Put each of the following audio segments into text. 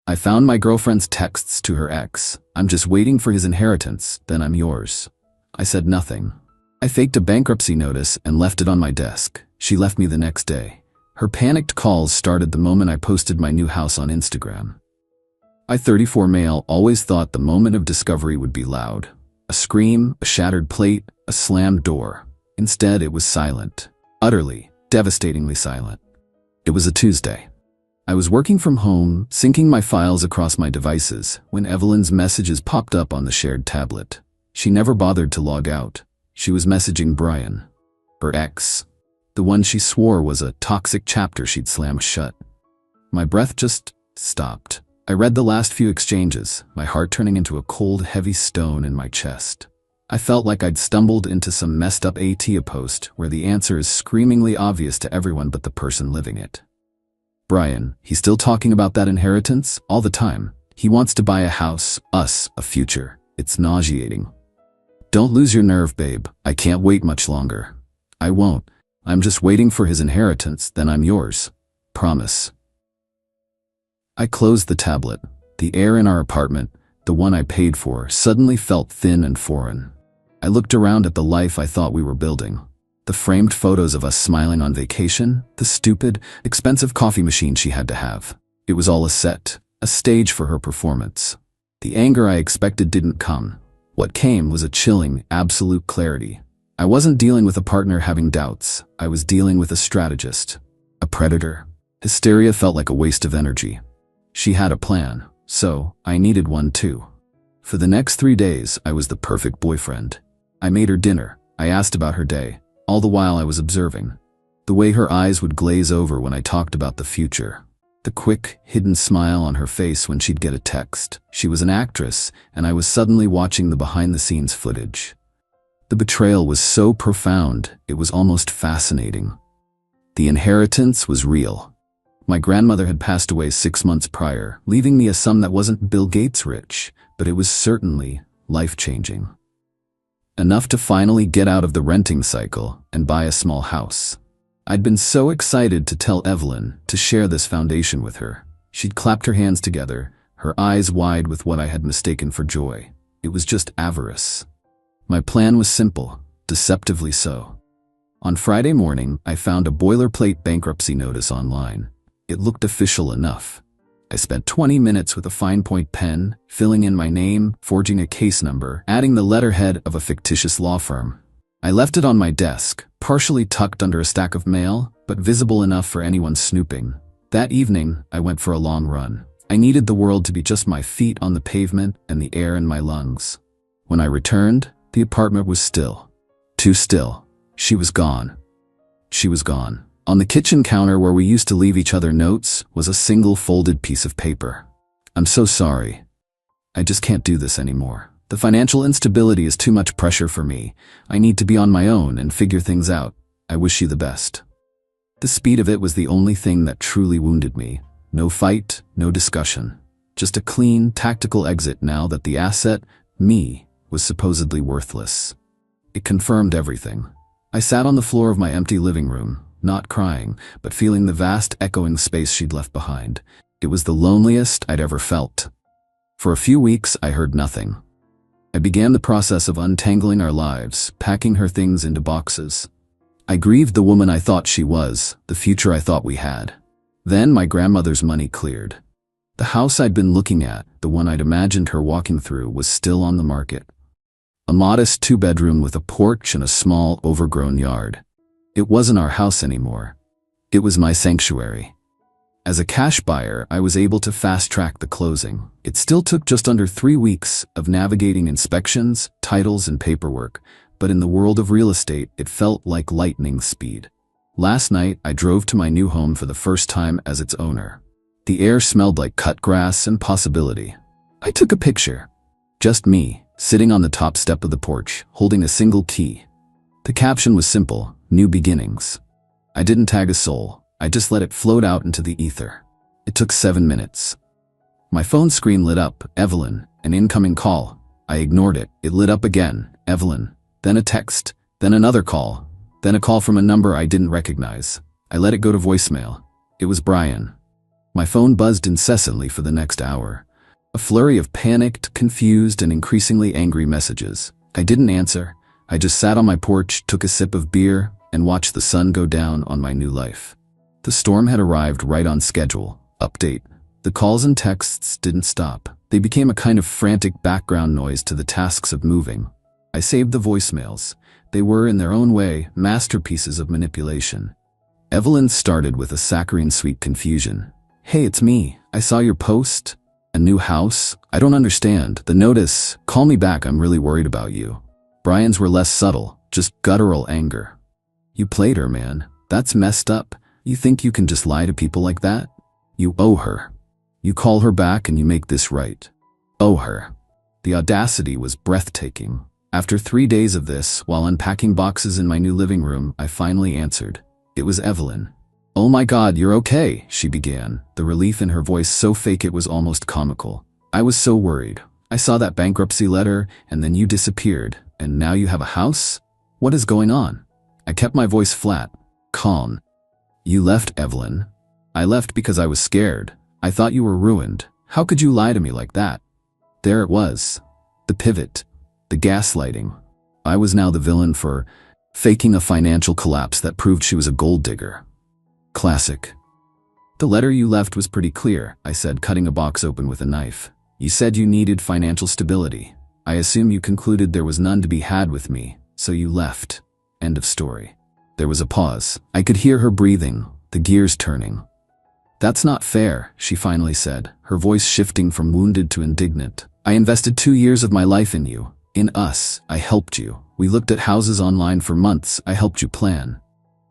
I found my girlfriend's texts to her ex. I'm just waiting for his inheritance, then I'm yours. I said nothing. I faked a bankruptcy notice and left it on my desk. She left me the next day. Her panicked calls started the moment I posted my new house on Instagram. I, 34 male, always thought the moment of discovery would be loud. A scream, a shattered plate, a slammed door. Instead, it was silent. Utterly, devastatingly silent. It was a Tuesday. I was working from home, syncing my files across my devices, when Evelyn's messages popped up on the shared tablet. She never bothered to log out. She was messaging Brian, her ex, the one she swore was a toxic chapter she'd slam shut. My breath just stopped. I read the last few exchanges, my heart turning into a cold, heavy stone in my chest. I felt like I'd stumbled into some messed up ATA post where the answer is screamingly obvious to everyone but the person living it. Brian, he's still talking about that inheritance all the time. He wants to buy a house, us, a future. It's nauseating. Don't lose your nerve, babe. I can't wait much longer. I won't. I'm just waiting for his inheritance, then I'm yours. Promise. I closed the tablet. The air in our apartment, the one I paid for, suddenly felt thin and foreign. I looked around at the life I thought we were building. The framed photos of us smiling on vacation, the stupid, expensive coffee machine she had to have. It was all a set, a stage for her performance. The anger I expected didn't come. What came was a chilling, absolute clarity. I wasn't dealing with a partner having doubts. I was dealing with a strategist, a predator. Hysteria felt like a waste of energy. She had a plan, so I needed one too. For the next 3 days, I was the perfect boyfriend. I made her dinner. I asked about her day. All the while I was observing. The way her eyes would glaze over when I talked about the future. The quick, hidden smile on her face when she'd get a text. She was an actress, and I was suddenly watching the behind-the-scenes footage. The betrayal was so profound, it was almost fascinating. The inheritance was real. My grandmother had passed away 6 months prior, leaving me a sum that wasn't Bill Gates rich, but it was certainly life-changing. Enough to finally get out of the renting cycle and buy a small house. I'd been so excited to tell Evelyn, to share this foundation with her. She'd clapped her hands together, her eyes wide with what I had mistaken for joy. It was just avarice. My plan was simple, deceptively so. On Friday morning, I found a boilerplate bankruptcy notice online. It looked official enough. I spent 20 minutes with a fine point pen, filling in my name, forging a case number, adding the letterhead of a fictitious law firm. I left it on my desk, partially tucked under a stack of mail, but visible enough for anyone snooping. That evening, I went for a long run. I needed the world to be just my feet on the pavement and the air in my lungs. When I returned, the apartment was still. Too still. She was gone. She was gone. On the kitchen counter where we used to leave each other notes was a single folded piece of paper. I'm so sorry. I just can't do this anymore. The financial instability is too much pressure for me. I need to be on my own and figure things out. I wish you the best. The speed of it was the only thing that truly wounded me. No fight, no discussion. Just a clean, tactical exit now that the asset, me, was supposedly worthless. It confirmed everything. I sat on the floor of my empty living room, not crying, but feeling the vast echoing space she'd left behind. It was the loneliest I'd ever felt. For a few weeks, I heard nothing. I began the process of untangling our lives, packing her things into boxes. I grieved the woman I thought she was, the future I thought we had. Then my grandmother's money cleared. The house I'd been looking at, the one I'd imagined her walking through, was still on the market. A modest 2-bedroom with a porch and a small, overgrown yard. It wasn't our house anymore. It was my sanctuary. As a cash buyer, I was able to fast-track the closing. It still took just under 3 weeks of navigating inspections, titles, and paperwork, but in the world of real estate, it felt like lightning speed. Last night, I drove to my new home for the first time as its owner. The air smelled like cut grass and possibility. I took a picture. Just me, sitting on the top step of the porch, holding a single key. The caption was simple: New beginnings. I didn't tag a soul. I just let it float out into the ether. It took 7 minutes. My phone screen lit up, Evelyn, an incoming call. I ignored it. It lit up again, Evelyn. Then a text, then another call, then a call from a number I didn't recognize. I let it go to voicemail. It was Brian. My phone buzzed incessantly for the next hour. A flurry of panicked, confused, and increasingly angry messages. I didn't answer. I just sat on my porch, took a sip of beer, and watched the sun go down on my new life. The storm had arrived right on schedule. Update. The calls and texts didn't stop. They became a kind of frantic background noise to the tasks of moving. I saved the voicemails. They were, in their own way, masterpieces of manipulation. Evelyn started with a saccharine sweet confusion. "Hey, it's me. I saw your post. A new house? I don't understand. The notice. Call me back. I'm really worried about you." Brian's were less subtle, just guttural anger. "You played her, man. That's messed up. You think you can just lie to people like that? You owe her. You call her back and you make this right. Owe her." The audacity was breathtaking. After 3 days of this, while unpacking boxes in my new living room, I finally answered. It was Evelyn. "Oh my God, you're okay," she began, the relief in her voice so fake it was almost comical. "I was so worried. I saw that bankruptcy letter, and then you disappeared, and now you have a house? What is going on?" I kept my voice flat, calm. "You left, Evelyn." "I left because I was scared. I thought you were ruined. How could you lie to me like that?" There it was. The pivot. The gaslighting. I was now the villain for faking a financial collapse that proved she was a gold digger. Classic. "The letter you left was pretty clear," I said, cutting a box open with a knife. "You said you needed financial stability. I assume you concluded there was none to be had with me, so you left. End of story." There was a pause. I could hear her breathing, the gears turning. "That's not fair," she finally said, her voice shifting from wounded to indignant. "I invested 2 years of my life in you. In us. I helped you. We looked at houses online for months. I helped you plan."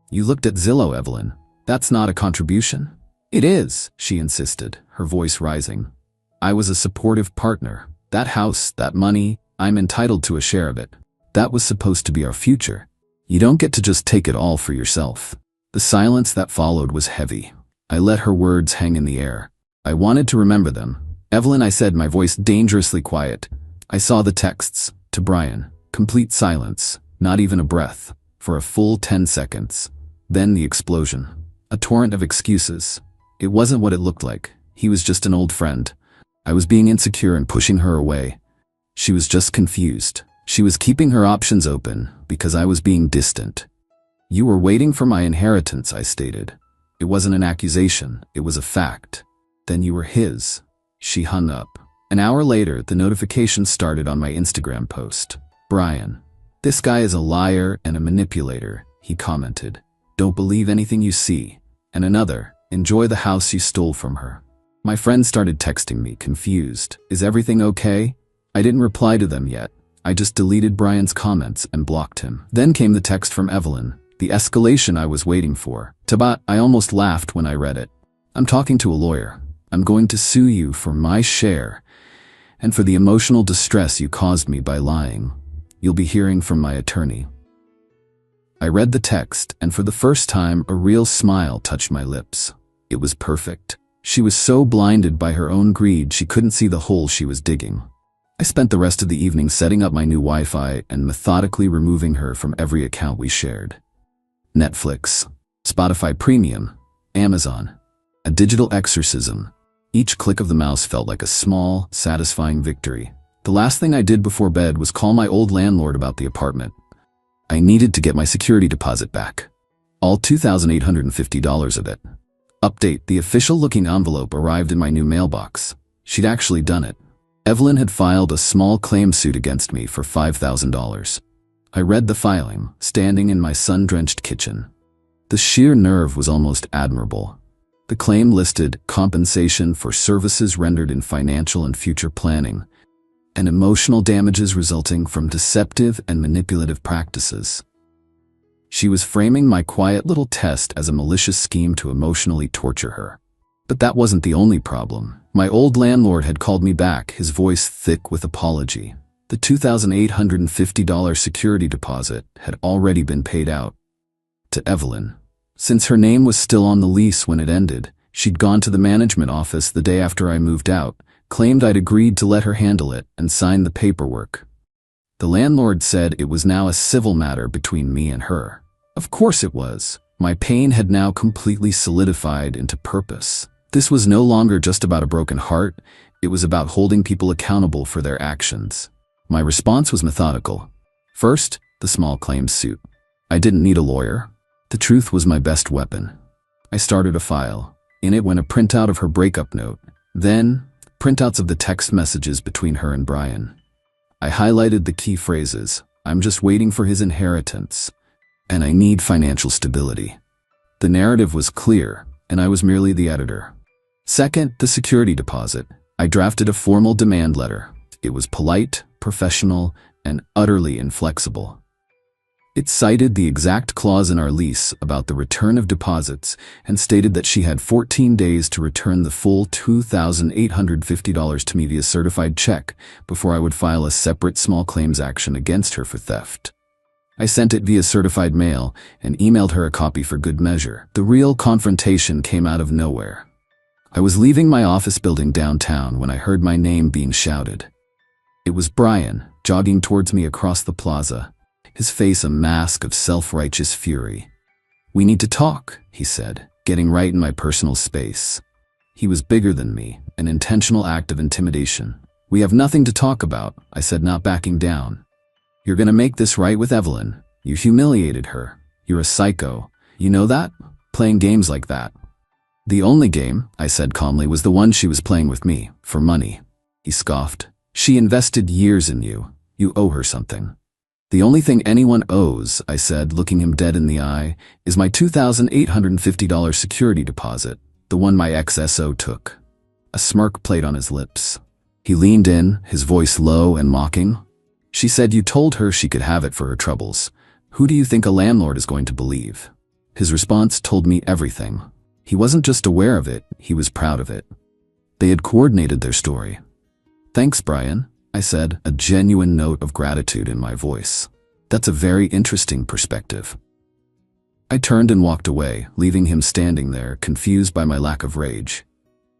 "You looked at Zillow, Evelyn. That's not a contribution?" "It is," she insisted, her voice rising. "I was a supportive partner. That house, that money, I'm entitled to a share of it. That was supposed to be our future. You don't get to just take it all for yourself." The silence that followed was heavy. I let her words hang in the air. I wanted to remember them. "Evelyn," I said, my voice dangerously quiet. I saw the texts. To Brian. Complete silence. Not even a breath. For a full 10 seconds. Then the explosion. A torrent of excuses. It wasn't what it looked like. He was just an old friend. I was being insecure and pushing her away. She was just confused. She was keeping her options open because I was being distant. "You were waiting for my inheritance," I stated. It wasn't an accusation. It was a fact. "Then you were his." She hung up. An hour later, the notification started on my Instagram post. "Brian. This guy is a liar and a manipulator," he commented. "Don't believe anything you see." And another, "Enjoy the house you stole from her." My friends started texting me, confused. "Is everything okay?" I didn't reply to them yet. I just deleted Brian's comments and blocked him. Then came the text from Evelyn, the escalation I was waiting for. "Tabat," I almost laughed when I read it. "I'm talking to a lawyer. I'm going to sue you for my share and for the emotional distress you caused me by lying. You'll be hearing from my attorney." I read the text, and for the first time, a real smile touched my lips. It was perfect. She was so blinded by her own greed she couldn't see the hole she was digging. I spent the rest of the evening setting up my new Wi-Fi and methodically removing her from every account we shared. Netflix, Spotify Premium, Amazon. A digital exorcism. Each click of the mouse felt like a small, satisfying victory. The last thing I did before bed was call my old landlord about the apartment. I needed to get my security deposit back. All $2,850 of it. Update: the official-looking envelope arrived in my new mailbox. She'd actually done it. Evelyn had filed a small claim suit against me for $5,000. I read the filing, standing in my sun-drenched kitchen. The sheer nerve was almost admirable. The claim listed compensation for services rendered in financial and future planning, and emotional damages resulting from deceptive and manipulative practices. She was framing my quiet little test as a malicious scheme to emotionally torture her. But that wasn't the only problem. My old landlord had called me back, his voice thick with apology. The $2,850 security deposit had already been paid out. To Evelyn. Since her name was still on the lease when it ended, she'd gone to the management office the day after I moved out, claimed I'd agreed to let her handle it, and signed the paperwork. The landlord said it was now a civil matter between me and her. Of course it was. My pain had now completely solidified into purpose. This was no longer just about a broken heart, it was about holding people accountable for their actions. My response was methodical. First, the small claims suit. I didn't need a lawyer. The truth was my best weapon. I started a file. In it went a printout of her breakup note. Then, printouts of the text messages between her and Brian. I highlighted the key phrases. I'm just waiting for his inheritance. And I need financial stability. The narrative was clear, and I was merely the editor. Second, the security deposit. I drafted a formal demand letter. It was polite, professional, and utterly inflexible. It cited the exact clause in our lease about the return of deposits and stated that she had 14 days to return the full $2,850 to me via certified check before I would file a separate small claims action against her for theft. I sent it via certified mail and emailed her a copy for good measure. The real confrontation came out of nowhere. I was leaving my office building downtown when I heard my name being shouted. It was Brian, jogging towards me across the plaza, his face a mask of self-righteous fury. "We need to talk," he said, getting right in my personal space. He was bigger than me, an intentional act of intimidation. "We have nothing to talk about," I said, not backing down. "You're gonna make this right with Evelyn. You humiliated her. You're a psycho. You know that? Playing games like that." "The only game," I said calmly, "was the one she was playing with me, for money." He scoffed. "She invested years in you. You owe her something." "The only thing anyone owes," I said, looking him dead in the eye, "is my $2,850 security deposit, the one my ex-SO took." A smirk played on his lips. He leaned in, his voice low and mocking. "She said you told her she could have it for her troubles. Who do you think a landlord is going to believe?" His response told me everything. He wasn't just aware of it, he was proud of it. They had coordinated their story. "Thanks, Brian," I said, a genuine note of gratitude in my voice. "That's a very interesting perspective." I turned and walked away, leaving him standing there, confused by my lack of rage.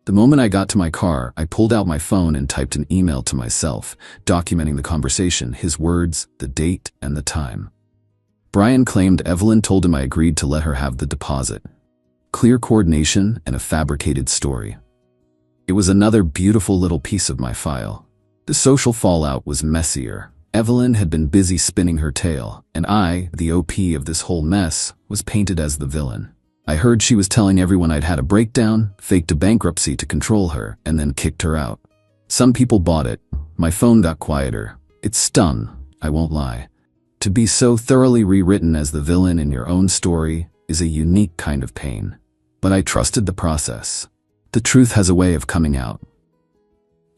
The moment I got to my car, I pulled out my phone and typed an email to myself, documenting the conversation, his words, the date, and the time. Brian claimed Evelyn told him I agreed to let her have the deposit. Clear coordination and a fabricated story. It was another beautiful little piece of my file. The social fallout was messier. Evelyn had been busy spinning her tale, and I, the OP of this whole mess, was painted as the villain. I heard she was telling everyone I'd had a breakdown, faked a bankruptcy to control her, and then kicked her out. Some people bought it. My phone got quieter. It stung, I won't lie. To be so thoroughly rewritten as the villain in your own story is a unique kind of pain. But I trusted the process. The truth has a way of coming out.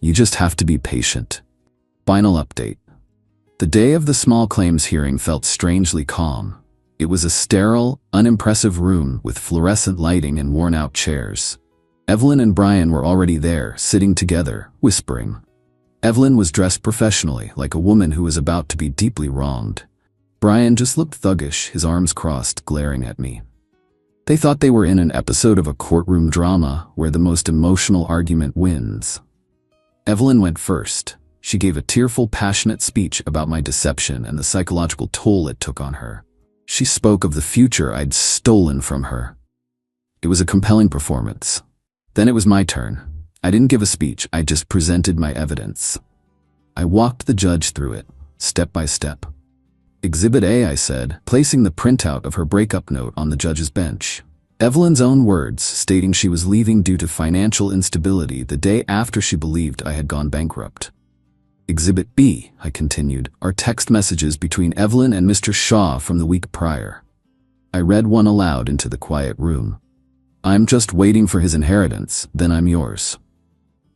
You just have to be patient. Final update. The day of the small claims hearing felt strangely calm. It was a sterile, unimpressive room with fluorescent lighting and worn-out chairs. Evelyn and Brian were already there, sitting together, whispering. Evelyn was dressed professionally, like a woman who was about to be deeply wronged. Brian just looked thuggish, his arms crossed, glaring at me. They thought they were in an episode of a courtroom drama where the most emotional argument wins. Evelyn went first. She gave a tearful, passionate speech about my deception and the psychological toll it took on her. She spoke of the future I'd stolen from her. It was a compelling performance. Then it was my turn. I didn't give a speech, I just presented my evidence. I walked the judge through it, step by step. Exhibit A, I said, placing the printout of her breakup note on the judge's bench. Evelyn's own words, stating she was leaving due to financial instability the day after she believed I had gone bankrupt. Exhibit B, I continued, are text messages between Evelyn and Mr. Shaw from the week prior. I read one aloud into the quiet room. "I'm just waiting for his inheritance, then I'm yours."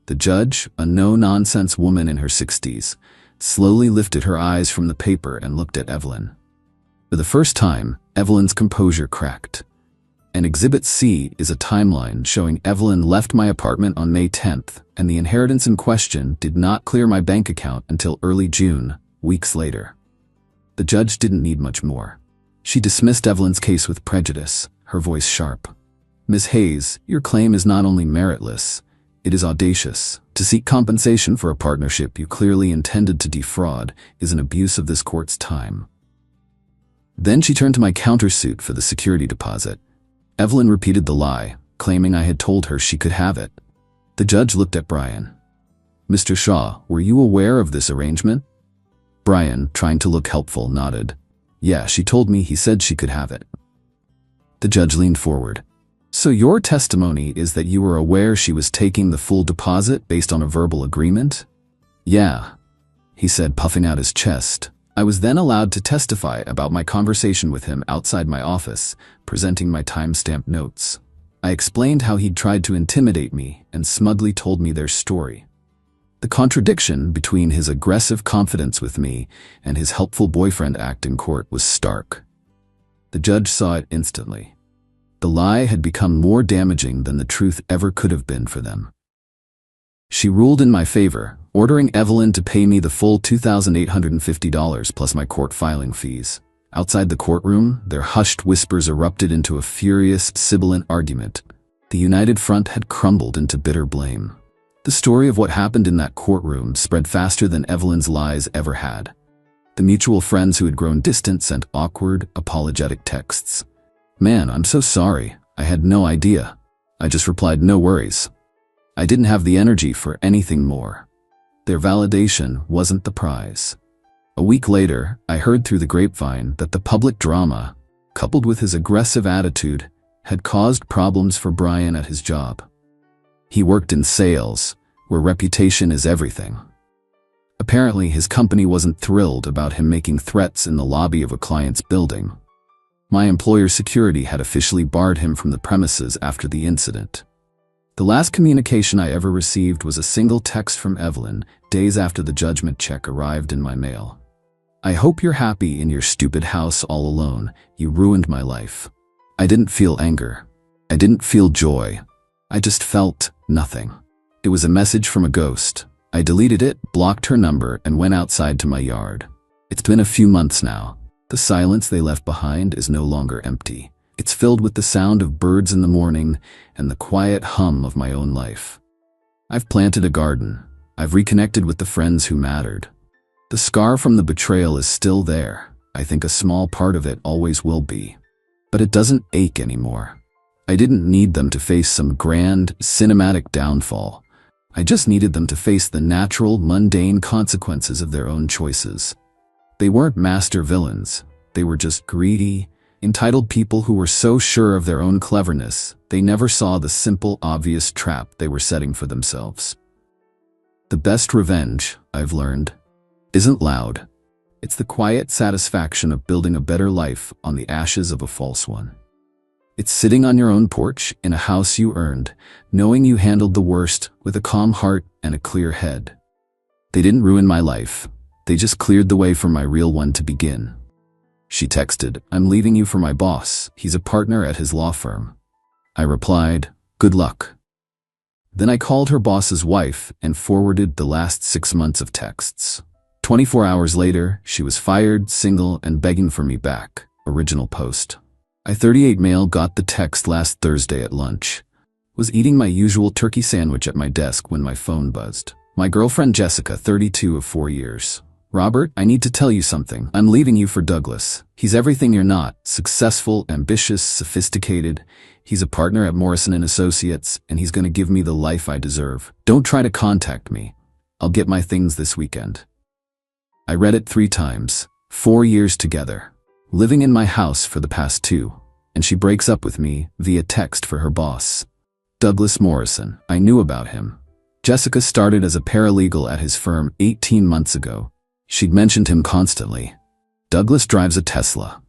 The judge, a no-nonsense woman in her 60s, slowly lifted her eyes from the paper and looked at Evelyn. For the first time, Evelyn's composure cracked. And Exhibit C is a timeline showing Evelyn left my apartment on May 10th, and the inheritance in question did not clear my bank account until early June, weeks later. The judge didn't need much more. She dismissed Evelyn's case with prejudice, her voice sharp. "Ms. Hayes, your claim is not only meritless, it is audacious. To seek compensation for a partnership you clearly intended to defraud is an abuse of this court's time." Then she turned to my countersuit for the security deposit. Evelyn repeated the lie, claiming I had told her she could have it. The judge looked at Brian. "Mr. Shaw, were you aware of this arrangement?" Brian, trying to look helpful, nodded. "Yeah, she told me he said she could have it." The judge leaned forward. "So your testimony is that you were aware she was taking the full deposit based on a verbal agreement?" "Yeah," he said, puffing out his chest. I was then allowed to testify about my conversation with him outside my office, presenting my time-stamped notes. I explained how he'd tried to intimidate me and smugly told me their story. The contradiction between his aggressive confidence with me and his helpful boyfriend act in court was stark. The judge saw it instantly. The lie had become more damaging than the truth ever could have been for them. She ruled in my favor, ordering Evelyn to pay me the full $2,850 plus my court filing fees. Outside the courtroom, their hushed whispers erupted into a furious, sibilant argument. The United Front had crumbled into bitter blame. The story of what happened in that courtroom spread faster than Evelyn's lies ever had. The mutual friends who had grown distant sent awkward, apologetic texts. "Man, I'm so sorry. I had no idea." I just replied, "No worries." I didn't have the energy for anything more. Their validation wasn't the prize. A week later, I heard through the grapevine that the public drama, coupled with his aggressive attitude, had caused problems for Brian at his job. He worked in sales, where reputation is everything. Apparently, his company wasn't thrilled about him making threats in the lobby of a client's building. My employer's security had officially barred him from the premises after the incident. The last communication I ever received was a single text from Evelyn, days after the judgment check arrived in my mail. "I hope you're happy in your stupid house all alone. You ruined my life." I didn't feel anger. I didn't feel joy. I just felt nothing. It was a message from a ghost. I deleted it, blocked her number, and went outside to my yard. It's been a few months now. The silence they left behind is no longer empty. It's filled with the sound of birds in the morning and the quiet hum of my own life. I've planted a garden. I've reconnected with the friends who mattered. The scar from the betrayal is still there. I think a small part of it always will be. But it doesn't ache anymore. I didn't need them to face some grand, cinematic downfall. I just needed them to face the natural, mundane consequences of their own choices. They weren't master villains. They were just greedy, entitled people who were so sure of their own cleverness, they never saw the simple, obvious trap they were setting for themselves. The best revenge, I've learned, isn't loud. It's the quiet satisfaction of building a better life on the ashes of a false one. It's sitting on your own porch in a house you earned, knowing you handled the worst with a calm heart and a clear head. They didn't ruin my life. They just cleared the way for my real one to begin. She texted, "I'm leaving you for my boss. He's a partner at his law firm." I replied, "Good luck." Then I called her boss's wife and forwarded the last 6 months of texts. 24 hours later, she was fired, single, and begging for me back. Original post. I 38 male got the text last Thursday at lunch. Was eating my usual turkey sandwich at my desk when my phone buzzed. My girlfriend Jessica, 32 of 4 years. "Robert, I need to tell you something. I'm leaving you for Douglas. He's everything you're not. Successful, ambitious, sophisticated. He's a partner at Morrison & Associates, and he's going to give me the life I deserve. Don't try to contact me. I'll get my things this weekend." I read it 3 times. 4 years together. Living in my house for the past 2. And she breaks up with me via text for her boss. Douglas Morrison. I knew about him. Jessica started as a paralegal at his firm 18 months ago. She'd mentioned him constantly. Douglas drives a Tesla.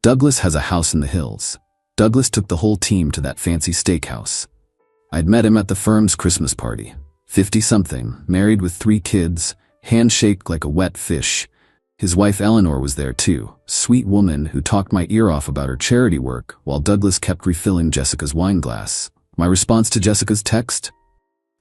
Douglas has a house in the hills. Douglas took the whole team to that fancy steakhouse. I'd met him at the firm's Christmas party. 50-something, married with 3 kids, handshaked like a wet fish. His wife Eleanor was there too, sweet woman who talked my ear off about her charity work while Douglas kept refilling Jessica's wine glass. My response to Jessica's text?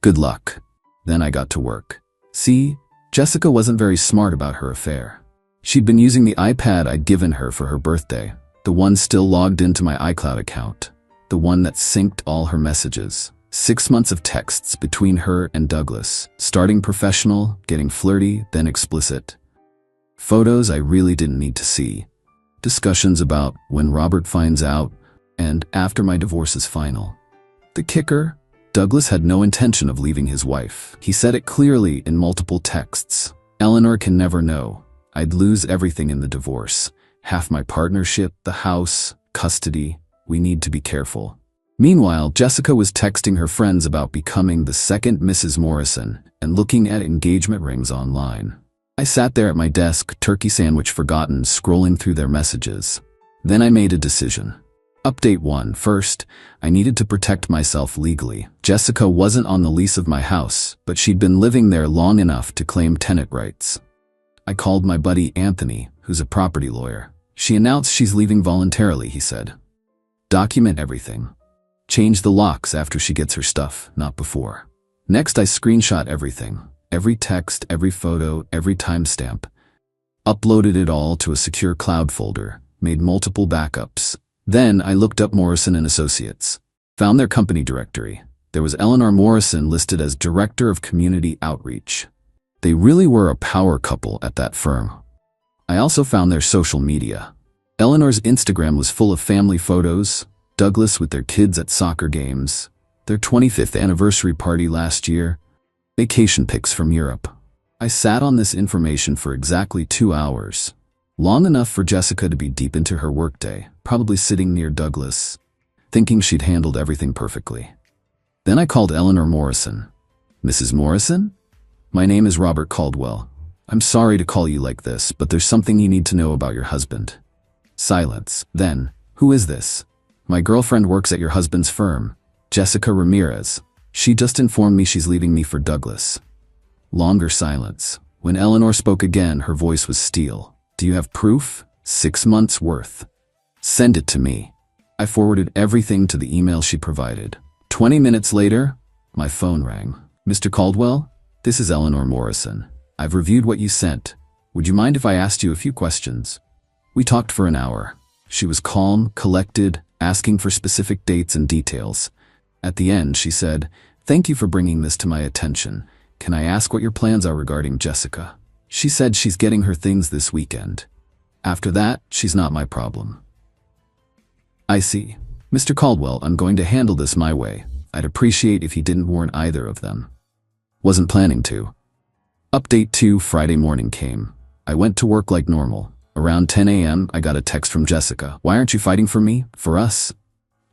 "Good luck." Then I got to work. See, Jessica wasn't very smart about her affair. She'd been using the iPad I'd given her for her birthday, the one still logged into my iCloud account, the one that synced all her messages. 6 months of texts between her and Douglas, starting professional, getting flirty, then explicit. Photos I really didn't need to see. Discussions about when Robert finds out and after my divorce is final. The kicker? Douglas had no intention of leaving his wife. He said it clearly in multiple texts. Eleanor can never know. I'd lose everything in the divorce. Half my partnership, the house, custody. We need to be careful. Meanwhile, Jessica was texting her friends about becoming the second Mrs. Morrison and looking at engagement rings online. I sat there at my desk, turkey sandwich forgotten, scrolling through their messages. Then I made a decision. Update 1. First, I needed to protect myself legally. Jessica wasn't on the lease of my house, but she'd been living there long enough to claim tenant rights. I called my buddy Anthony, who's a property lawyer. She announced she's leaving voluntarily, he said. Document everything. Change the locks after she gets her stuff, not before. Next, I screenshot everything. Every text, every photo, every timestamp. Uploaded it all to a secure cloud folder. Made multiple backups. Then I looked up Morrison & Associates. Found their company directory. There was Eleanor Morrison listed as Director of Community Outreach. They really were a power couple at that firm. I also found their social media. Eleanor's Instagram was full of family photos, Douglas with their kids at soccer games, their 25th anniversary party last year, vacation pics from Europe. I sat on this information for exactly 2 hours. Long enough for Jessica to be deep into her workday, probably sitting near Douglas, thinking she'd handled everything perfectly. Then I called Eleanor Morrison. Mrs. Morrison? My name is Robert Caldwell. I'm sorry to call you like this, but there's something you need to know about your husband. Silence. Then, who is this? My girlfriend works at your husband's firm, Jessica Ramirez. She just informed me she's leaving me for Douglas. Longer silence. When Eleanor spoke again, her voice was steel. Do you have proof? 6 months worth. Send it to me. I forwarded everything to the email she provided. 20 minutes later, my phone rang. Mr. Caldwell, this is Eleanor Morrison. I've reviewed what you sent. Would you mind if I asked you a few questions? We talked for an hour. She was calm, collected, asking for specific dates and details. At the end, she said, "Thank you for bringing this to my attention. Can I ask what your plans are regarding Jessica?" She said she's getting her things this weekend. After that, she's not my problem. I see. Mr. Caldwell, I'm going to handle this my way. I'd appreciate if you didn't warn either of them. Wasn't planning to. Update 2. Friday morning came. I went to work like normal. Around 10 a.m., I got a text from Jessica. Why aren't you fighting for me? For us?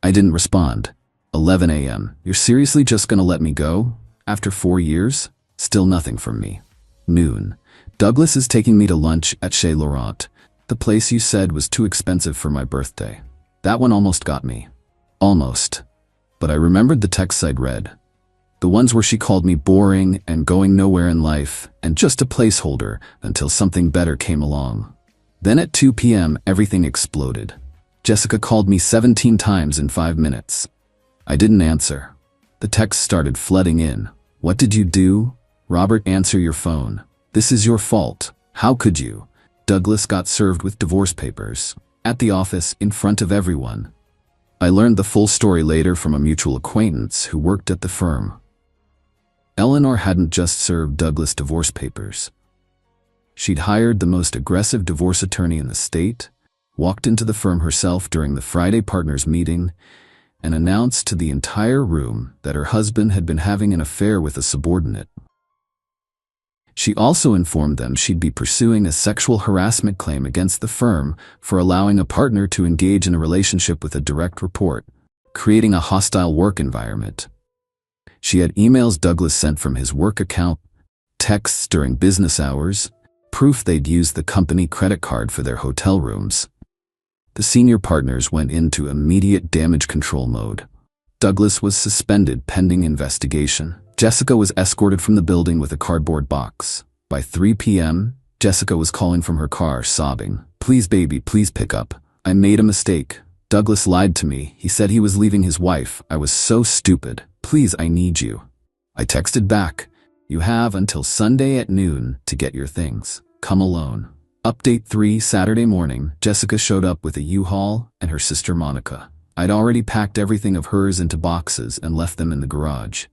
I didn't respond. 11 a.m. You're seriously just gonna let me go? After 4 years? Still nothing from me. Noon. Douglas is taking me to lunch at Chez Laurent. The place you said was too expensive for my birthday. That one almost got me. Almost. But I remembered the texts I'd read. The ones where she called me boring and going nowhere in life and just a placeholder until something better came along. Then at 2 p.m., everything exploded. Jessica called me 17 times in 5 minutes. I didn't answer. The texts started flooding in. What did you do? Robert, answer your phone. This is your fault. How could you? Douglas got served with divorce papers. At the office, in front of everyone. I learned the full story later from a mutual acquaintance who worked at the firm. Eleanor hadn't just served Douglas divorce papers. She'd hired the most aggressive divorce attorney in the state, walked into the firm herself during the Friday partners meeting, and announced to the entire room that her husband had been having an affair with a subordinate. She also informed them she'd be pursuing a sexual harassment claim against the firm for allowing a partner to engage in a relationship with a direct report, creating a hostile work environment. She had emails Douglas sent from his work account, texts during business hours, proof they'd used the company credit card for their hotel rooms. The senior partners went into immediate damage control mode. Douglas was suspended pending investigation. Jessica was escorted from the building with a cardboard box. By 3 p.m., Jessica was calling from her car, sobbing. "Please, baby, please pick up. I made a mistake. Douglas lied to me. He said he was leaving his wife. I was so stupid. Please, I need you." I texted back, "You have until Sunday at noon to get your things. Come alone." Update 3. Saturday morning, Jessica showed up with a U-Haul and her sister Monica. I'd already packed everything of hers into boxes and left them in the garage.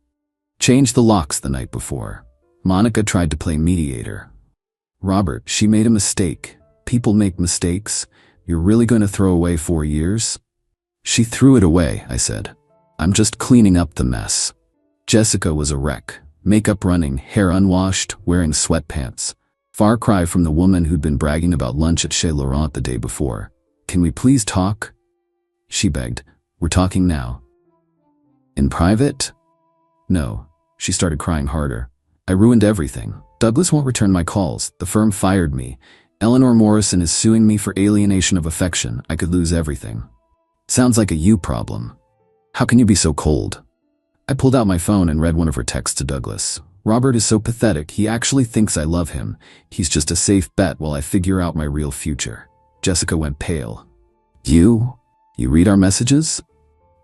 Changed the locks the night before. Monica tried to play mediator. "Robert, she made a mistake. People make mistakes. You're really going to throw away 4 years?" "She threw it away," I said. I'm just cleaning up the mess. Jessica was a wreck. Makeup running, hair unwashed, wearing sweatpants. Far cry from the woman who'd been bragging about lunch at Chez Laurent the day before. Can we please talk? She begged. We're talking now. In private? No. She started crying harder. I ruined everything. Douglas won't return my calls. The firm fired me. Eleanor Morrison is suing me for alienation of affection. I could lose everything. Sounds like a you problem. How can you be so cold? I pulled out my phone and read one of her texts to Douglas. Robert is so pathetic. He actually thinks I love him. He's just a safe bet while I figure out my real future. Jessica went pale. You read our messages?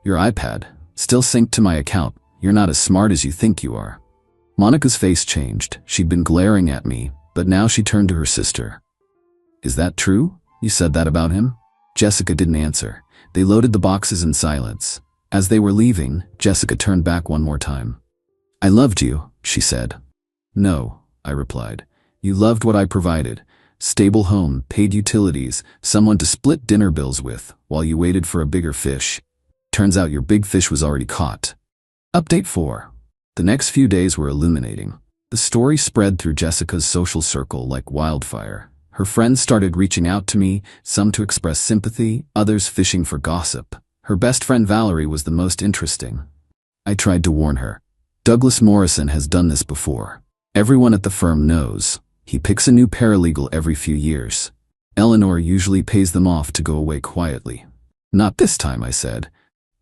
Your iPad. Still synced to my account. You're not as smart as you think you are. Monica's face changed. She'd been glaring at me, but now she turned to her sister. Is that true? You said that about him? Jessica didn't answer. They loaded the boxes in silence. As they were leaving, Jessica turned back one more time. I loved you, she said. No, I replied. You loved what I provided. Stable home, paid utilities, someone to split dinner bills with, while you waited for a bigger fish. Turns out your big fish was already caught. Update 4. The next few days were illuminating. The story spread through Jessica's social circle like wildfire. Her friends started reaching out to me, some to express sympathy, others fishing for gossip. Her best friend Valerie was the most interesting. I tried to warn her. Douglas Morrison has done this before. Everyone at the firm knows. He picks a new paralegal every few years. Eleanor usually pays them off to go away quietly. Not this time, I said.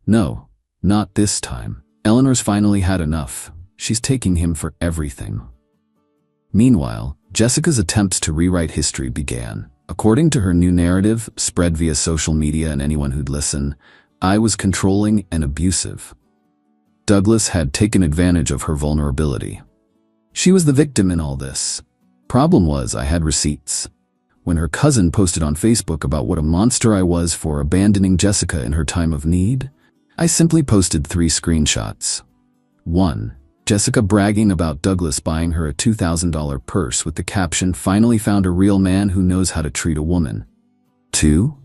No, not this time. Eleanor's finally had enough. She's taking him for everything. Meanwhile, Jessica's attempts to rewrite history began. According to her new narrative, spread via social media and anyone who'd listen, I was controlling and abusive. Douglas had taken advantage of her vulnerability. She was the victim in all this. Problem was, I had receipts. When her cousin posted on Facebook about what a monster I was for abandoning Jessica in her time of need, I simply posted 3 screenshots. 1. Jessica bragging about Douglas buying her a $2,000 purse with the caption, "Finally found a real man who knows how to treat a woman." 2.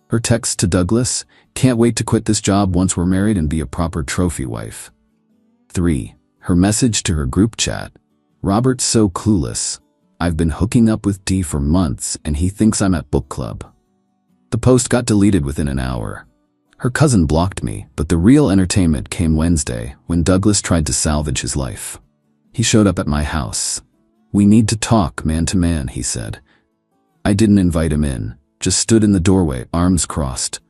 Her text to Douglas, "Can't wait to quit this job once we're married and be a proper trophy wife." 3. Her message to her group chat, "Robert's so clueless. I've been hooking up with D for months and he thinks I'm at book club." The post got deleted within an hour. Her cousin blocked me, but the real entertainment came Wednesday when Douglas tried to salvage his life. He showed up at my house. "We need to talk man to man," he said. I didn't invite him in, just stood in the doorway, arms crossed.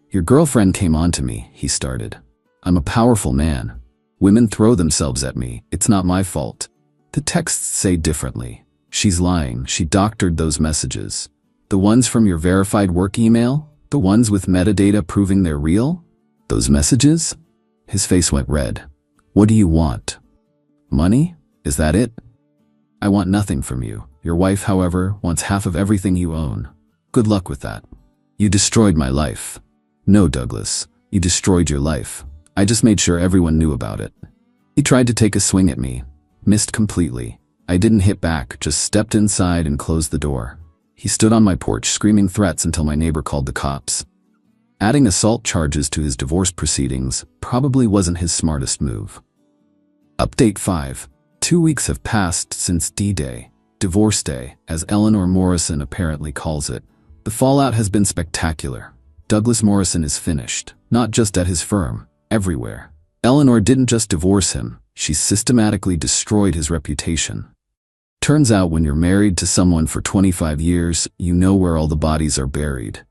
"Your girlfriend came on to me," he started. "I'm a powerful man. Women throw themselves at me. It's not my fault." The texts say differently. She's lying. She doctored those messages. The ones from your verified work email? The ones with metadata proving they're real? Those messages? His face went red. "What do you want? Money? Is that it?" "I want nothing from you. Your wife, however, wants half of everything you own. Good luck with that. You destroyed my life." "No, Douglas. You destroyed your life. I just made sure everyone knew about it." He tried to take a swing at me. Missed completely. I didn't hit back, just stepped inside and closed the door. He stood on my porch screaming threats until my neighbor called the cops. Adding assault charges to his divorce proceedings probably wasn't his smartest move. Update 5. 2 weeks have passed since D-Day, Divorce Day, as Eleanor Morrison apparently calls it. The fallout has been spectacular. Douglas Morrison is finished, not just at his firm, everywhere. Eleanor didn't just divorce him, she systematically destroyed his reputation. Turns out when you're married to someone for 25 years, you know where all the bodies are buried.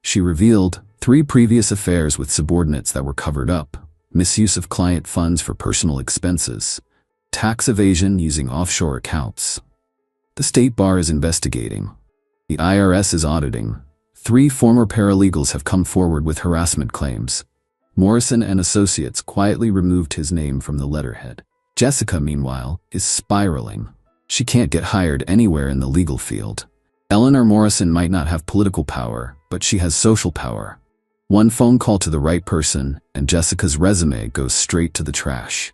She revealed 3 previous affairs with subordinates that were covered up, misuse of client funds for personal expenses, tax evasion using offshore accounts. The state bar is investigating. The IRS is auditing. 3 former paralegals have come forward with harassment claims. Morrison and Associates quietly removed his name from the letterhead. Jessica, meanwhile, is spiraling. She can't get hired anywhere in the legal field. Eleanor Morrison might not have political power, but she has social power. One phone call to the right person, and Jessica's resume goes straight to the trash.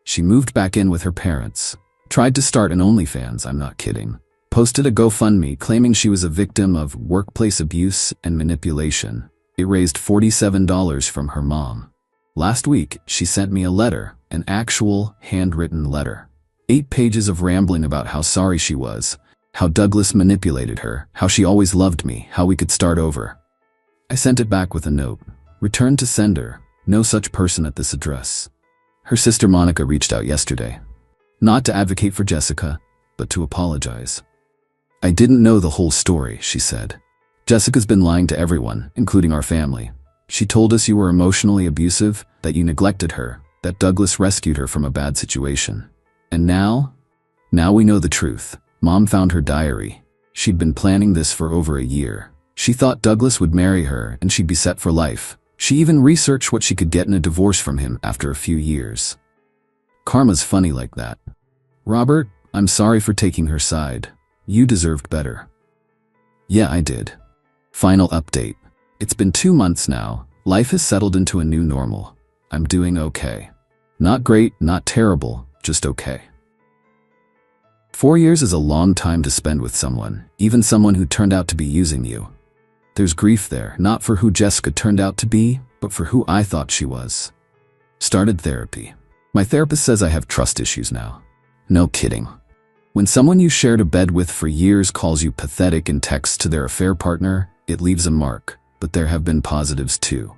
She moved back in with her parents. Tried to start an OnlyFans, I'm not kidding. Posted a GoFundMe claiming she was a victim of workplace abuse and manipulation. It raised $47 from her mom. Last week, she sent me a letter, an actual handwritten letter. 8 pages of rambling about how sorry she was, how Douglas manipulated her, how she always loved me, how we could start over. I sent it back with a note. Return to sender. No such person at this address. Her sister Monica reached out yesterday. Not to advocate for Jessica, but to apologize. I didn't know the whole story, she said. Jessica's been lying to everyone, including our family. She told us you were emotionally abusive, that you neglected her, that Douglas rescued her from a bad situation. And now we know the truth. Mom found her diary. She'd been planning this for over a year. She thought Douglas would marry her and she'd be set for life. She even researched what she could get in a divorce from him after a few years. Karma's funny like that. Robert, I'm sorry for taking her side. You deserved better. Yeah, I did. Final update. It's been 2 months now. Life has settled into a new normal. I'm doing okay. Not great, not terrible, just okay. 4 years is a long time to spend with someone, even someone who turned out to be using you. There's grief there, not for who Jessica turned out to be, but for who I thought she was. Started therapy. My therapist says I have trust issues now. No kidding. When someone you shared a bed with for years calls you pathetic in texts to their affair partner, it leaves a mark, but there have been positives too.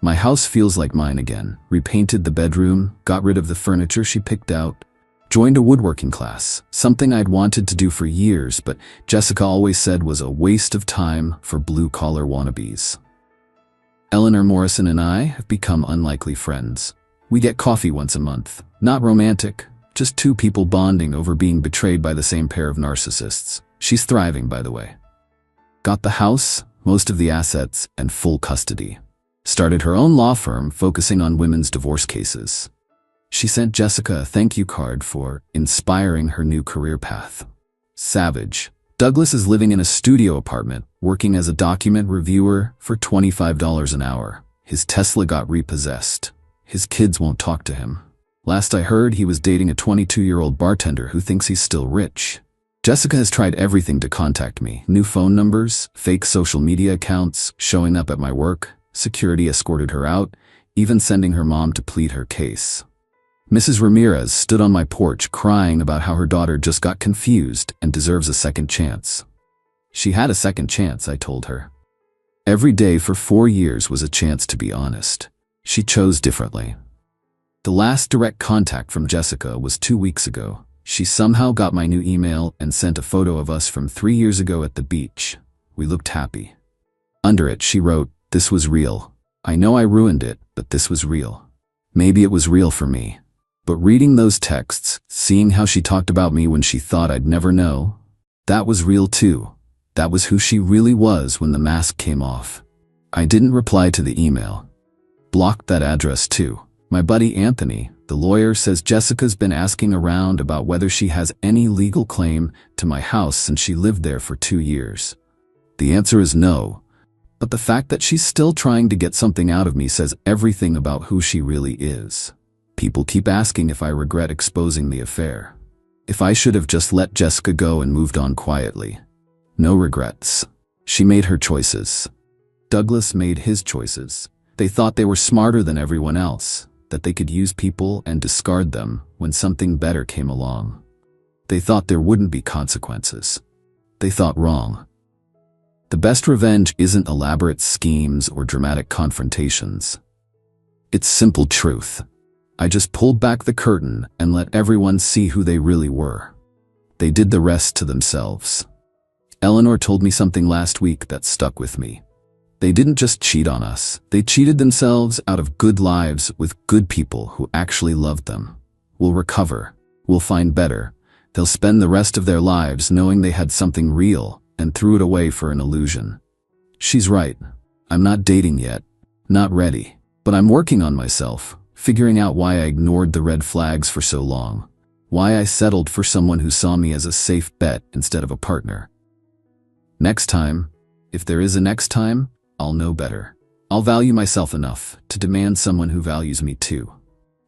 My house feels like mine again. Repainted the bedroom, got rid of the furniture she picked out, joined a woodworking class, something I'd wanted to do for years, but Jessica always said was a waste of time for blue-collar wannabes. Eleanor Morrison and I have become unlikely friends. We get coffee once a month. Not romantic, just 2 people bonding over being betrayed by the same pair of narcissists. She's thriving, by the way. Got the house, most of the assets, and full custody. Started her own law firm focusing on women's divorce cases. She sent Jessica a thank you card for inspiring her new career path. Savage. Douglas is living in a studio apartment, working as a document reviewer for $25 an hour. His Tesla got repossessed. His kids won't talk to him. Last I heard, he was dating a 22-year-old bartender who thinks he's still rich. Jessica has tried everything to contact me. New phone numbers, fake social media accounts, showing up at my work. Security escorted her out, even sending her mom to plead her case. Mrs. Ramirez stood on my porch crying about how her daughter just got confused and deserves a second chance. She had a second chance, I told her. Every day for 4 years was a chance to be honest. She chose differently. The last direct contact from Jessica was 2 weeks ago. She somehow got my new email and sent a photo of us from 3 years ago at the beach. We looked happy. Under it, she wrote, "This was real. I know I ruined it, but this was real." Maybe it was real for me. But reading those texts, seeing how she talked about me when she thought I'd never know, that was real too. That was who she really was when the mask came off. I didn't reply to the email. Blocked that address too. My buddy Anthony, the lawyer, says Jessica's been asking around about whether she has any legal claim to my house since she lived there for 2 years. The answer is no. But the fact that she's still trying to get something out of me says everything about who she really is. People keep asking if I regret exposing the affair. If I should have just let Jessica go and moved on quietly. No regrets. She made her choices. Douglas made his choices. They thought they were smarter than everyone else, that they could use people and discard them when something better came along. They thought there wouldn't be consequences. They thought wrong. The best revenge isn't elaborate schemes or dramatic confrontations. It's simple truth. I just pulled back the curtain and let everyone see who they really were. They did the rest to themselves. Eleanor told me something last week that stuck with me. They didn't just cheat on us. They cheated themselves out of good lives with good people who actually loved them. We'll recover. We'll find better. They'll spend the rest of their lives knowing they had something real and threw it away for an illusion. She's right. I'm not dating yet. Not ready. But I'm working on myself. Figuring out why I ignored the red flags for so long. Why I settled for someone who saw me as a safe bet instead of a partner. Next time, if there is a next time, I'll know better. I'll value myself enough to demand someone who values me too.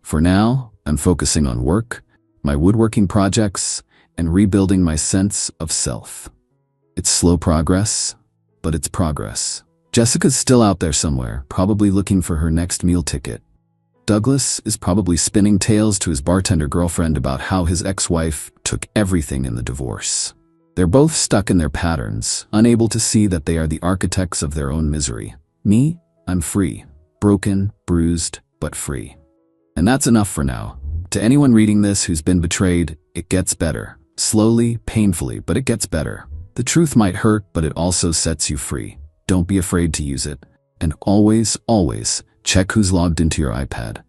For now, I'm focusing on work, my woodworking projects, and rebuilding my sense of self. It's slow progress, but it's progress. Jessica's still out there somewhere, probably looking for her next meal ticket. Douglas is probably spinning tales to his bartender girlfriend about how his ex-wife took everything in the divorce. They're both stuck in their patterns, unable to see that they are the architects of their own misery. Me, I'm free. Broken, bruised, but free. And that's enough for now. To anyone reading this who's been betrayed, it gets better. Slowly, painfully, but it gets better. The truth might hurt, but it also sets you free. Don't be afraid to use it. And always, always, check who's logged into your iPad.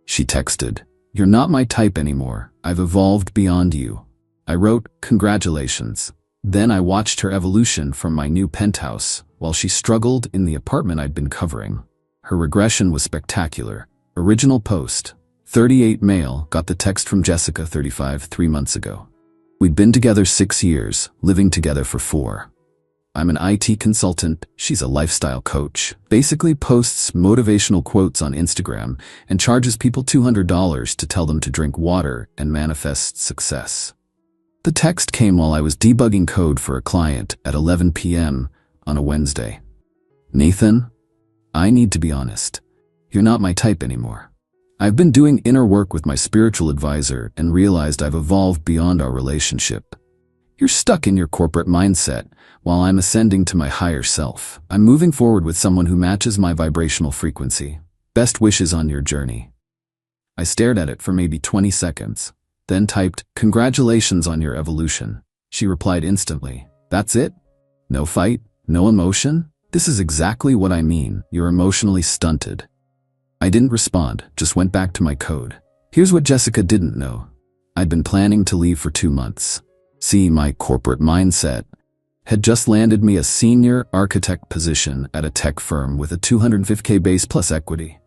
She texted, "You're not my type anymore. I've evolved beyond you." I wrote, "Congratulations." Then I watched her evolution from my new penthouse while she struggled in the apartment I'd been covering. Her regression was spectacular. Original post. 38 male, got the text from Jessica, 35, 3 months ago. We'd been together 6 years, living together for 4. I'm an IT consultant, she's a lifestyle coach, basically posts motivational quotes on Instagram and charges people $200 to tell them to drink water and manifest success. The text came while I was debugging code for a client at 11 p.m. on a Wednesday. "Nathan, I need to be honest. You're not my type anymore. I've been doing inner work with my spiritual advisor and realized I've evolved beyond our relationship. You're stuck in your corporate mindset, while I'm ascending to my higher self. I'm moving forward with someone who matches my vibrational frequency. Best wishes on your journey." I stared at it for maybe 20 seconds, then typed, "Congratulations on your evolution." She replied instantly, "That's it? No fight? No emotion? This is exactly what I mean. You're emotionally stunted." I didn't respond, just went back to my code. Here's what Jessica didn't know. I'd been planning to leave for 2 months. See, my corporate mindset had just landed me a senior architect position at a tech firm with a $250K base plus equity.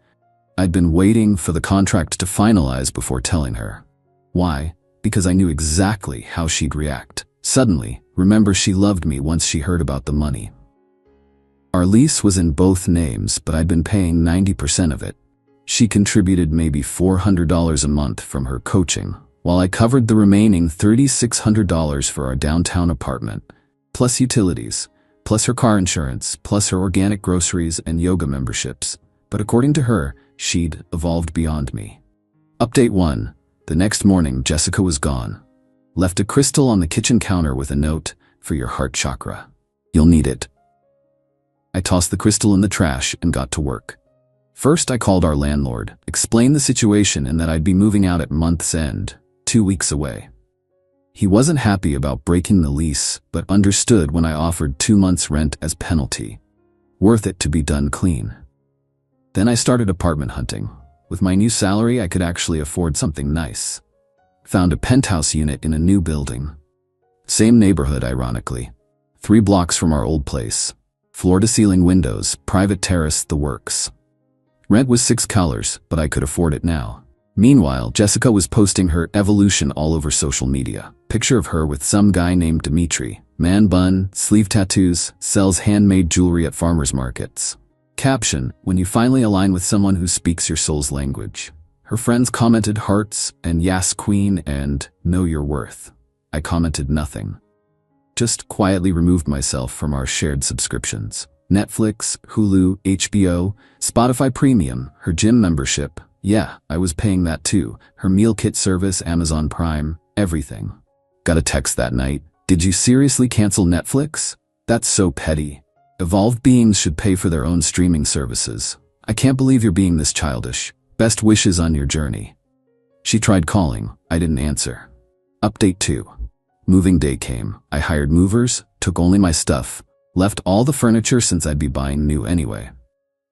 I'd been waiting for the contract to finalize before telling her. Why? Because I knew exactly how she'd react. Suddenly, remember, she loved me once she heard about the money. Our lease was in both names, but I'd been paying 90% of it. She contributed maybe $400 a month from her coaching, while I covered the remaining $3,600 for our downtown apartment, plus utilities, plus her car insurance, plus her organic groceries and yoga memberships. But according to her, she'd evolved beyond me. Update 1. The next morning, Jessica was gone. Left a crystal on the kitchen counter with a note, "For your heart chakra. You'll need it." I tossed the crystal in the trash and got to work. First, I called our landlord, explained the situation and that I'd be moving out at month's end, 2 weeks away. He wasn't happy about breaking the lease, but understood when I offered 2 months' rent as penalty. Worth it to be done clean. Then I started apartment hunting. With my new salary, I could actually afford something nice. Found a penthouse unit in a new building. Same neighborhood, ironically. 3 blocks from our old place. Floor-to-ceiling windows, private terrace, the works. Rent was $6, but I could afford it now. Meanwhile, Jessica was posting her evolution all over social media. Picture of her with some guy named Dimitri. Man bun, sleeve tattoos, sells handmade jewelry at farmers markets. Caption, "When you finally align with someone who speaks your soul's language." Her friends commented hearts and "Yes, queen" and "Know your worth." I commented nothing. Just quietly removed myself from our shared subscriptions. Netflix, Hulu, HBO, Spotify Premium, her gym membership. Yeah, I was paying that too. Her meal kit service, Amazon Prime, everything. Got a text that night. "Did you seriously cancel Netflix? That's so petty. Evolved beings should pay for their own streaming services. I can't believe you're being this childish. Best wishes on your journey." She tried calling. I didn't answer. Update 2. Moving day came. I hired movers, took only my stuff, left all the furniture since I'd be buying new anyway.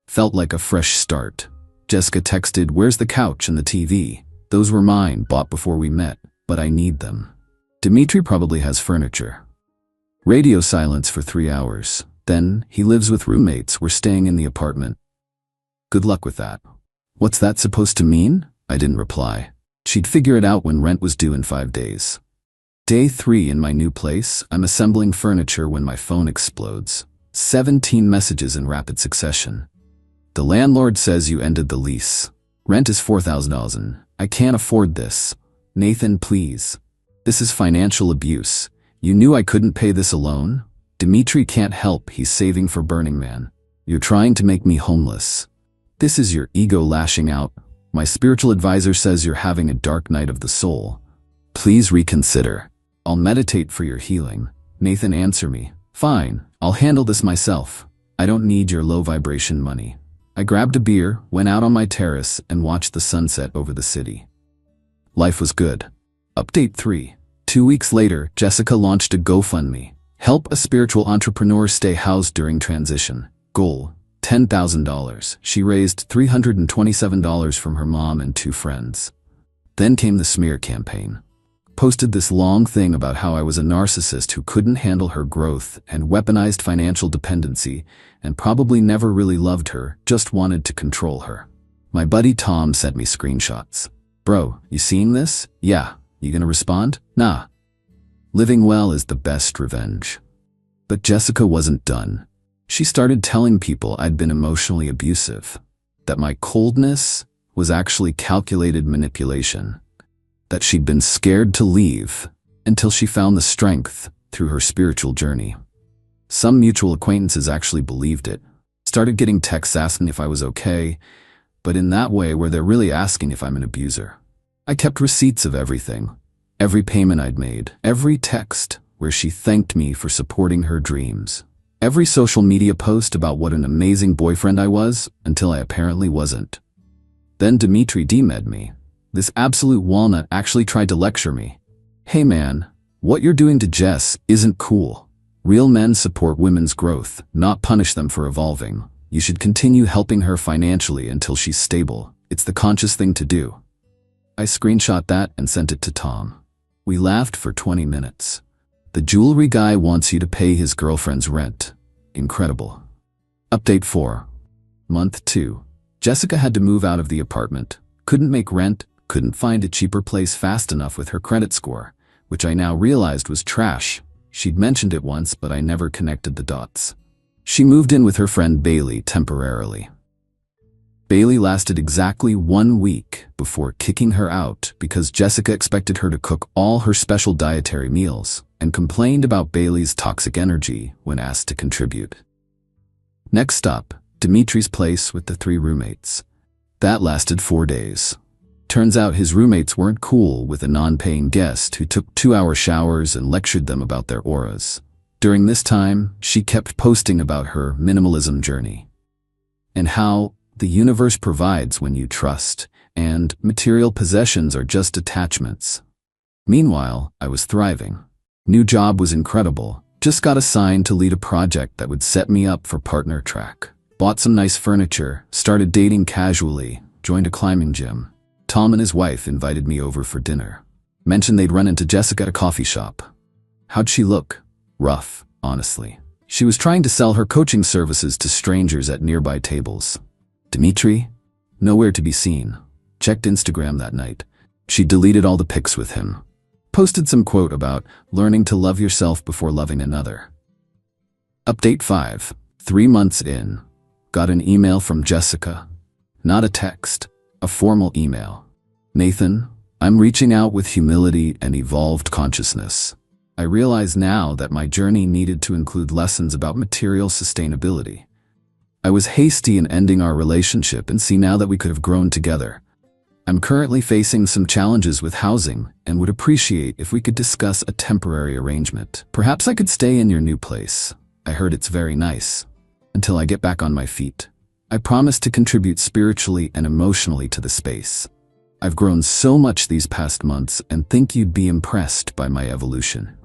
Felt like a fresh start. Jessica texted, "Where's the couch and the TV? Those were mine, bought before we met, but I need them." Dimitri probably has furniture. Radio silence for 3 hours. Then, he lives with roommates. We're staying in the apartment. Good luck with that. What's that supposed to mean? I didn't reply. She'd figure it out when rent was due in 5 days. Day 3 in my new place, I'm assembling furniture when my phone explodes. 17 messages in rapid succession. The landlord says you ended the lease. Rent is $4,000. I can't afford this. Nathan, please. This is financial abuse. You knew I couldn't pay this alone? Dimitri can't help, he's saving for Burning Man. You're trying to make me homeless. This is your ego lashing out. My spiritual advisor says you're having a dark night of the soul. Please reconsider. I'll meditate for your healing. Nathan, answer me. Fine, I'll handle this myself. I don't need your low vibration money. I grabbed a beer, went out on my terrace, and watched the sunset over the city. Life was good. Update 3. 2 weeks later, Jessica launched a GoFundMe. Help a spiritual entrepreneur stay housed during transition. Goal: $10,000. She raised $327 from her mom and 2 friends. Then came the smear campaign. Posted this long thing about how I was a narcissist who couldn't handle her growth and weaponized financial dependency and probably never really loved her, just wanted to control her. My buddy Tom sent me screenshots. Bro, you seeing this? Yeah. You gonna respond? Nah. Living well is the best revenge. But Jessica wasn't done. She started telling people I'd been emotionally abusive, that my coldness was actually calculated manipulation, that she'd been scared to leave until she found the strength through her spiritual journey. Some mutual acquaintances actually believed it, started getting texts asking if I was okay, but in that way where they're really asking if I'm an abuser. I kept receipts of everything, every payment I'd made, every text where she thanked me for supporting her dreams, every social media post about what an amazing boyfriend I was until I apparently wasn't. Then Dimitri DM'd me. This absolute walnut actually tried to lecture me. Hey man, what you're doing to Jess isn't cool. Real men support women's growth, not punish them for evolving. You should continue helping her financially until she's stable. It's the conscious thing to do. I screenshot that and sent it to Tom. We laughed for 20 minutes. The jewelry guy wants you to pay his girlfriend's rent. Incredible. Update 4. Month 2. Jessica had to move out of the apartment. Couldn't make rent, couldn't find a cheaper place fast enough with her credit score, which I now realized was trash. She'd mentioned it once, but I never connected the dots. She moved in with her friend Bailey temporarily. Bailey lasted exactly 1 week before kicking her out because Jessica expected her to cook all her special dietary meals and complained about Bailey's toxic energy when asked to contribute. Next up, Dimitri's place with the 3 roommates. That lasted 4 days. Turns out his roommates weren't cool with a non-paying guest who took 2-hour showers and lectured them about their auras. During this time, she kept posting about her minimalism journey and how the universe provides when you trust, and material possessions are just attachments. Meanwhile, I was thriving. New job was incredible. Just got assigned to lead a project that would set me up for partner track. Bought some nice furniture, started dating casually, joined a climbing gym. Tom and his wife invited me over for dinner. Mentioned they'd run into Jessica at a coffee shop. How'd she look? Rough, honestly. She was trying to sell her coaching services to strangers at nearby tables. Dimitri? Nowhere to be seen. Checked Instagram that night. She deleted all the pics with him. Posted some quote about learning to love yourself before loving another. Update 5. 3 months in. Got an email from Jessica. Not a text, a formal email. Nathan, I'm reaching out with humility and evolved consciousness. I realize now that my journey needed to include lessons about material sustainability. I was hasty in ending our relationship and see now that we could have grown together. I'm currently facing some challenges with housing and would appreciate if we could discuss a temporary arrangement. Perhaps I could stay in your new place. I heard it's very nice. Until I get back on my feet. I promise to contribute spiritually and emotionally to the space. I've grown so much these past months and think you'd be impressed by my evolution.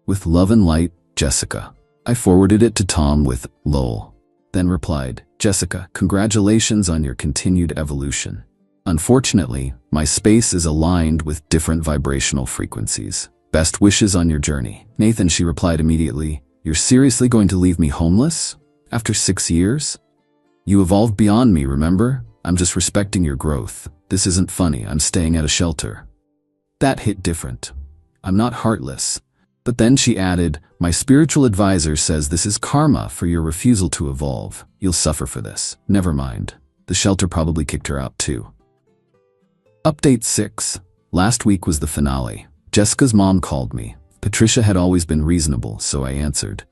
With love and light, Jessica. I forwarded it to Tom with lol. Then replied, Jessica, congratulations on your continued evolution. Unfortunately, my space is aligned with different vibrational frequencies. Best wishes on your journey. Nathan, she replied immediately, you're seriously going to leave me homeless? After 6 years? You evolved beyond me, remember? I'm just respecting your growth. This isn't funny, I'm staying at a shelter. That hit different. I'm not heartless. But then she added, my spiritual advisor says this is karma for your refusal to evolve. You'll suffer for this. Never mind. The shelter probably kicked her out too. Update 6. Last week was the finale. Jessica's mom called me. Patricia had always been reasonable, so I answered.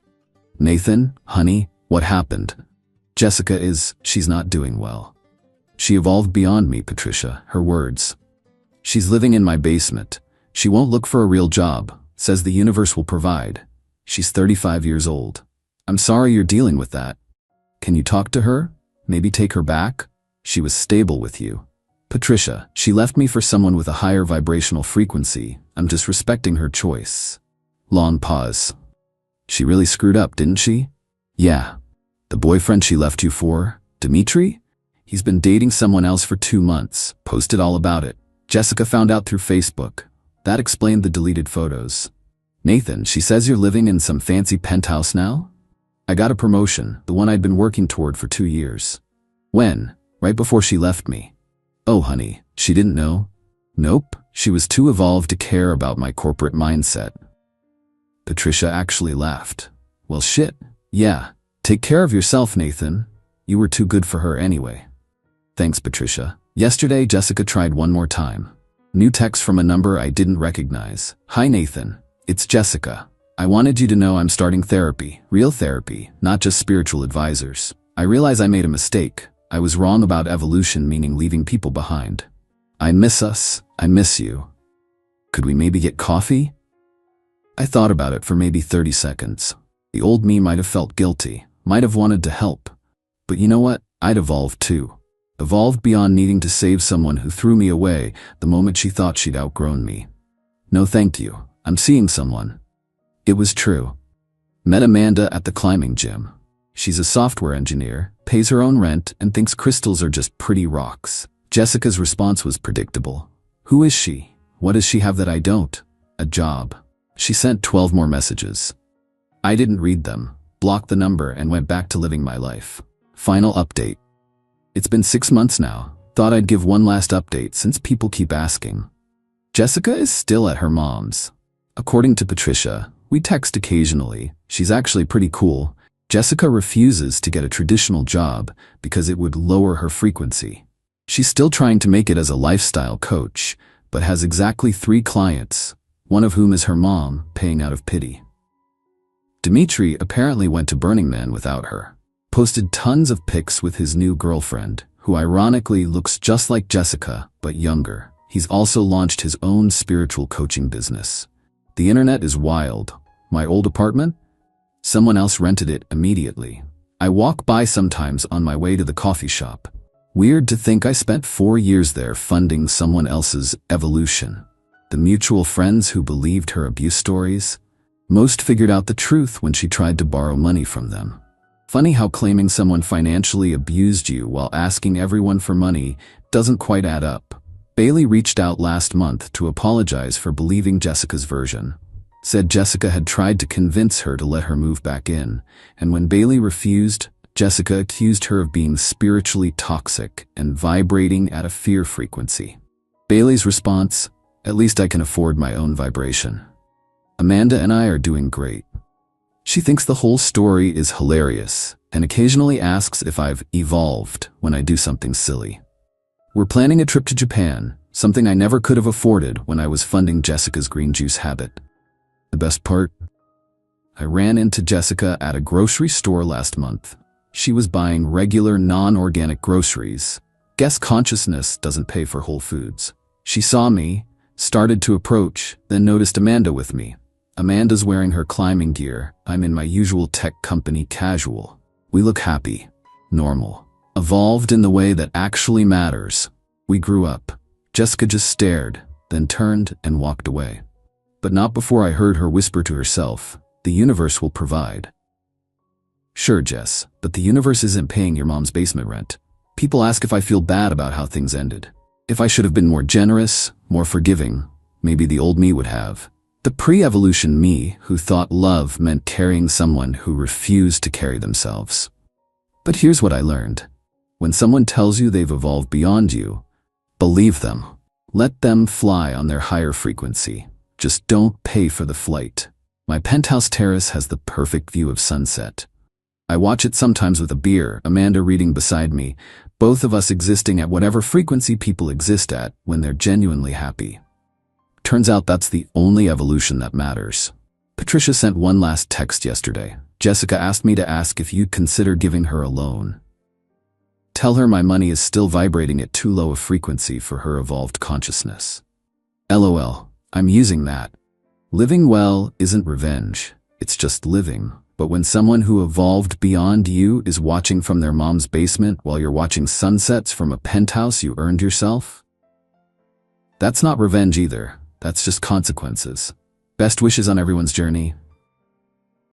Nathan, honey, what happened? Jessica she's not doing well. She evolved beyond me, Patricia, her words. She's living in my basement. She won't look for a real job, says the universe will provide. She's 35 years old. I'm sorry you're dealing with that. Can you talk to her? Maybe take her back? She was stable with you. Patricia, she left me for someone with a higher vibrational frequency. I'm just respecting her choice. Long pause. She really screwed up, didn't she? Yeah. The boyfriend she left you for, Dimitri? He's been dating someone else for 2 months, posted all about it. Jessica found out through Facebook. That explained the deleted photos. Nathan, she says you're living in some fancy penthouse now? I got a promotion, the one I'd been working toward for 2 years. When? Right before she left me. Oh honey, she didn't know? Nope, she was too evolved to care about my corporate mindset. Patricia actually laughed. Well shit, yeah. Take care of yourself, Nathan. You were too good for her anyway. Thanks, Patricia. Yesterday, Jessica tried one more time. New text from a number I didn't recognize. Hi, Nathan. It's Jessica. I wanted you to know I'm starting therapy, real therapy, not just spiritual advisors. I realize I made a mistake. I was wrong about evolution, meaning leaving people behind. I miss us. I miss you. Could we maybe get coffee? I thought about it for maybe 30 seconds. The old me might have felt guilty, might have wanted to help. But you know what? I'd evolved too. Evolved beyond needing to save someone who threw me away the moment she thought she'd outgrown me. No thank you. I'm seeing someone. It was true. Met Amanda at the climbing gym. She's a software engineer, pays her own rent, and thinks crystals are just pretty rocks. Jessica's response was predictable. Who is she? What does she have that I don't? A job. She sent 12 more messages. I didn't read them, blocked the number, and went back to living my life. Final update. It's been 6 months now. Thought I'd give one last update since people keep asking. Jessica is still at her mom's. According to Patricia, we text occasionally. She's actually pretty cool. Jessica refuses to get a traditional job because it would lower her frequency. She's still trying to make it as a lifestyle coach, but has exactly 3 clients, one of whom is her mom, paying out of pity. Dimitri apparently went to Burning Man without her. Posted tons of pics with his new girlfriend, who ironically looks just like Jessica, but younger. He's also launched his own spiritual coaching business. The internet is wild. My old apartment? Someone else rented it immediately. I walk by sometimes on my way to the coffee shop. Weird to think I spent 4 years there funding someone else's evolution. The mutual friends who believed her abuse stories. Most figured out the truth when she tried to borrow money from them. Funny how claiming someone financially abused you while asking everyone for money doesn't quite add up. Bailey reached out last month to apologize for believing Jessica's version. Said Jessica had tried to convince her to let her move back in, and when Bailey refused, Jessica accused her of being spiritually toxic and vibrating at a fear frequency. Bailey's response, at least I can afford my own vibration. Amanda and I are doing great. She thinks the whole story is hilarious and occasionally asks if I've evolved when I do something silly. We're planning a trip to Japan, something I never could have afforded when I was funding Jessica's green juice habit. The best part? I ran into Jessica at a grocery store last month. She was buying regular non-organic groceries. Guess consciousness doesn't pay for Whole Foods. She saw me, started to approach, then noticed Amanda with me. Amanda's wearing her climbing gear. I'm in my usual tech company casual. We look happy, normal, evolved in the way that actually matters. We grew up. Jessica just stared, then turned and walked away. But not before I heard her whisper to herself, the universe will provide. Sure, Jess, but the universe isn't paying your mom's basement rent. People ask if I feel bad about how things ended. If I should have been more generous, more forgiving, maybe the old me would have. The pre-evolution me who thought love meant carrying someone who refused to carry themselves. But here's what I learned. When someone tells you they've evolved beyond you, believe them. Let them fly on their higher frequency. Just don't pay for the flight. My penthouse terrace has the perfect view of sunset. I watch it sometimes with a beer, Amanda reading beside me, both of us existing at whatever frequency people exist at when they're genuinely happy. Turns out that's the only evolution that matters. Patricia sent one last text yesterday. Jessica asked me to ask if you'd consider giving her a loan. Tell her my money is still vibrating at too low a frequency for her evolved consciousness. LOL, I'm using that. Living well isn't revenge, it's just living. But when someone who evolved beyond you is watching from their mom's basement while you're watching sunsets from a penthouse you earned yourself, that's not revenge either. That's just consequences. Best wishes on everyone's journey.